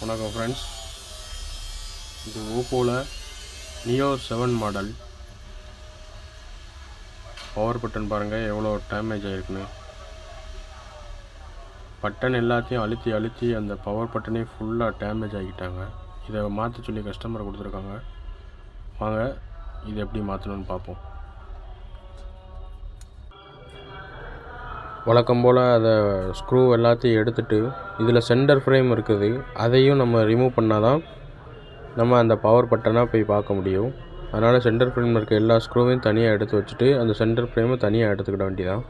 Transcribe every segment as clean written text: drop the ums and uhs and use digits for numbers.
வணக்கம் ஃப்ரெண்ட்ஸ், இது ஓப்போவில் neo 7 model. Power button பாருங்கள் எவ்வளோ டேமேஜ் ஆகிருக்குன்னு. பட்டன் எல்லாத்தையும் அழுத்தி அந்த பவர் பட்டனே ஃபுல்லாக டேமேஜ் ஆகிட்டாங்க. இதை மாற்ற சொல்லி கஸ்டமர் கொடுத்துருக்காங்க. வாங்க இதை எப்படி மாற்றணும்னு பார்ப்போம். வழக்கம் போல் அதை ஸ்க்ரூ எல்லாத்தையும் எடுத்துகிட்டு இதில் சென்டர் ஃப்ரேம் இருக்குது, அதையும் நம்ம ரிமூவ் பண்ணால் தான் நம்ம அந்த பவர் பட்டனாக போய் பார்க்க முடியும். அதனால் சென்டர் ஃப்ரேமில் இருக்க எல்லா ஸ்க்ரூவையும் தனியாக எடுத்து வச்சுட்டு அந்த சென்டர் ஃப்ரேமை தனியாக எடுத்துக்கிட வேண்டியதான்.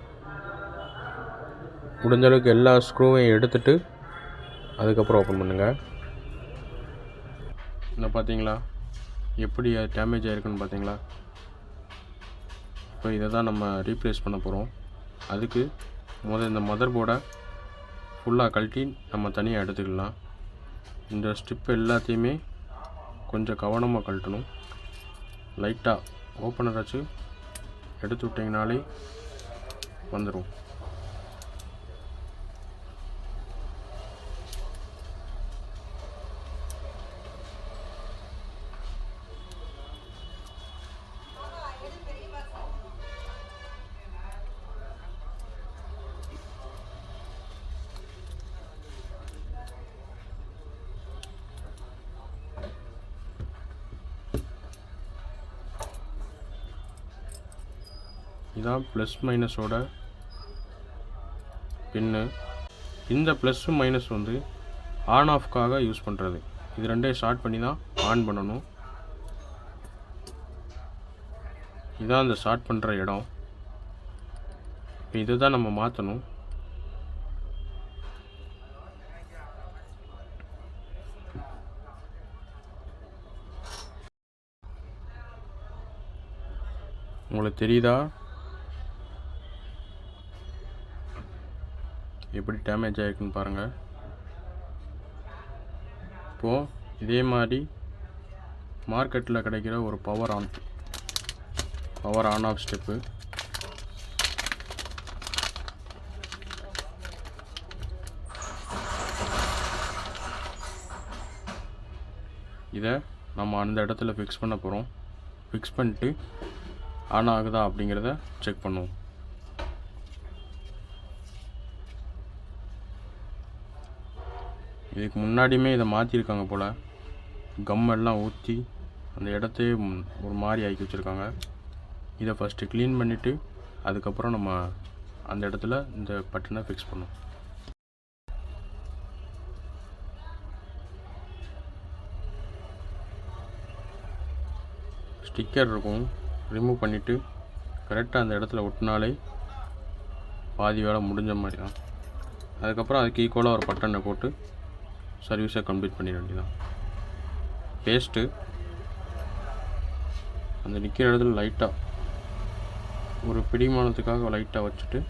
முடிஞ்ச அளவுக்கு எல்லா ஸ்க்ரூவையும் எடுத்துகிட்டு அதுக்கப்புறம் ஓப்பன் பண்ணுங்கள். இந்த பார்த்தீங்களா எப்படி அது டேமேஜ் ஆகிருக்குன்னு பார்த்தீங்களா. இப்போ இதை தான் நம்ம ரீப்ளேஸ் பண்ண போகிறோம். அதுக்கு இந்த மதர் போர்டை ஃபுல்லாக கழட்டி நம்ம தனியாக எடுத்துக்கலாம். இந்த ஸ்ட்ரிப் எல்லாத்தையுமே கொஞ்சம் கவனமாக கழட்டணும். லைட்டாக ஓப்பனர் வச்சு எடுத்து விட்டிங்கனாலே வந்துடும். இதான் ப்ளஸ் மைனஸோட பின்னு. இந்த ப்ளஸ்ஸு மைனஸ் வந்து ஆன் ஆஃப்காக யூஸ் பண்ணுறது. இது ரெண்டையும் ஸ்டார்ட் பண்ணி தான் ஆன் பண்ணணும். இதான் அந்த ஸ்டார்ட் பண்ணுற இடம். இப்போ இதை தான் நம்ம மாற்றணும். உங்களுக்கு தெரியுதா எப்படி டேமேஜ் ஆகிருக்குன்னு பாருங்கள். இப்போது இதே மாதிரி மார்க்கெட்டில் கிடைக்கிற ஒரு பவர் ஆன் ஆஃப் ஸ்டெப்பு, இதை நம்ம அந்த இடத்துல ஃபிக்ஸ் பண்ண போகிறோம். ஃபிக்ஸ் பண்ணிட்டு ஆன் ஆகுதா அப்படிங்கிறத செக் பண்ணுவோம். இதுக்கு முன்னாடியுமே இதை மாற்றிருக்காங்க போல். கம் எல்லாம் ஊற்றி அந்த இடத்தையே ஒரு மாதிரி ஆக்கி வச்சுருக்காங்க. இதை ஃபஸ்ட்டு க்ளீன் பண்ணிவிட்டு அதுக்கப்புறம் நம்ம அந்த இடத்துல இந்த பட்டனை ஃபிக்ஸ் பண்ணுவோம். ஸ்டிக்கர் இருக்கும், ரிமூவ் பண்ணிவிட்டு கரெக்டாக அந்த இடத்துல ஒட்டினாலே பாதி வேலை முடிஞ்ச மாதிரி தான். அதுக்கப்புறம் அதுக்கு ஈக்குவலாக ஒரு பட்டனை போட்டு சர்வீஸை கம்ப்ளீட் பண்ணிட வேண்டியதான். பேஸ்ட்டு அந்த நிற்கிற இடத்துல லைட்டாக ஒரு பிடிமானத்துக்காக லைட்டாக வச்சுட்டு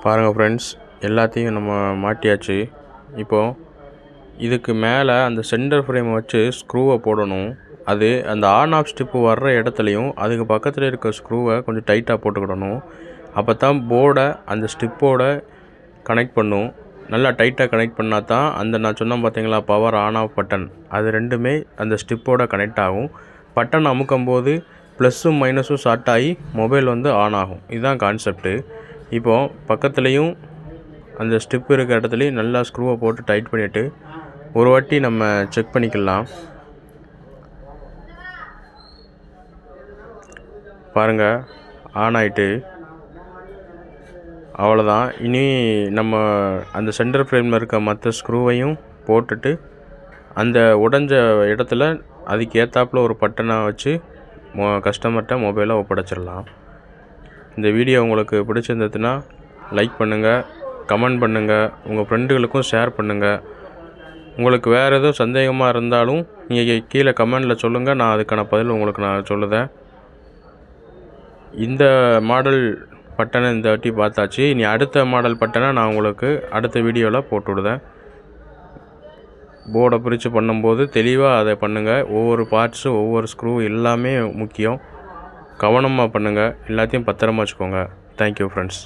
பாருங்கள் ஃப்ரெண்ட்ஸ், எல்லாத்தையும் நம்ம மாட்டியாச்சு. இப்போது இதுக்கு மேலே அந்த சென்டர் ஃப்ரேமை வச்சு ஸ்க்ரூவை போடணும். அது அந்த ஆன் ஆஃப் ஸ்டிப்பு வர்ற இடத்துலையும் அதுக்கு பக்கத்தில் இருக்க ஸ்க்ரூவை கொஞ்சம் டைட்டாக போட்டுக்கிடணும். அப்போ தான் போர்டை அந்த ஸ்டிப்போட கனெக்ட் பண்ணும். நல்லா டைட்டாக கனெக்ட் பண்ணால் தான் அந்த நான் சொன்னேன் பார்த்தீங்களா, பவர் ஆன் ஆஃப் பட்டன், அது ரெண்டுமே அந்த ஸ்டிப்போட கனெக்ட் ஆகும். பட்டன் அமுக்கும் போது ப்ளஸ்ஸும் மைனஸும் ஷார்ட் ஆகி மொபைல் வந்து ஆன் ஆகும். இதுதான் கான்செப்ட்டு. இப்போது பக்கத்துலேயும் அந்த ஸ்டிப் இருக்கிற இடத்துலையும் நல்லா ஸ்க்ரூவை போட்டு டைட் பண்ணிவிட்டு ஒரு வாட்டி நம்ம செக் பண்ணிக்கலாம். பாருங்கள், ஆன் ஆகிட்டு. அவ்வளோதான். இனி நம்ம அந்த சென்டர் ஃப்ரேமில் இருக்க மற்ற ஸ்க்ரூவையும் போட்டுட்டு அந்த உடைஞ்ச இடத்துல அதுக்கு ஏற்றாப்புல ஒரு பட்டனை வச்சு கஸ்டமர்கிட்ட மொபைலை ஒப்படைச்சிடலாம். இந்த வீடியோ உங்களுக்கு பிடிச்சிருந்ததுன்னா லைக் பண்ணுங்கள், கமெண்ட் பண்ணுங்கள், உங்கள் ஃப்ரெண்டுகளுக்கும் ஷேர் பண்ணுங்கள். உங்களுக்கு வேறு எதுவும் சந்தேகமாக இருந்தாலும் நீங்கள் கீழே கமெண்டில் சொல்லுங்கள். நான் அதுக்கான பதில் உங்களுக்கு நான் சொல்லுதேன். இந்த மாடல் பட்டனை இந்த வாட்டி பார்த்தாச்சு. இனி அடுத்த மாடல் பட்டனை நான் உங்களுக்கு அடுத்த வீடியோவில் போட்டு விடுதேன். போர்டை பிரித்து பண்ணும்போது தெளிவாக அதை பண்ணுங்கள். ஒவ்வொரு பார்ட்ஸும் ஒவ்வொரு ஸ்க்ரூ எல்லாமே முக்கியம். கவனமாக பண்ணுங்கள். எல்லாத்தையும் பத்திரமா வச்சுக்கோங்க. Thank you friends.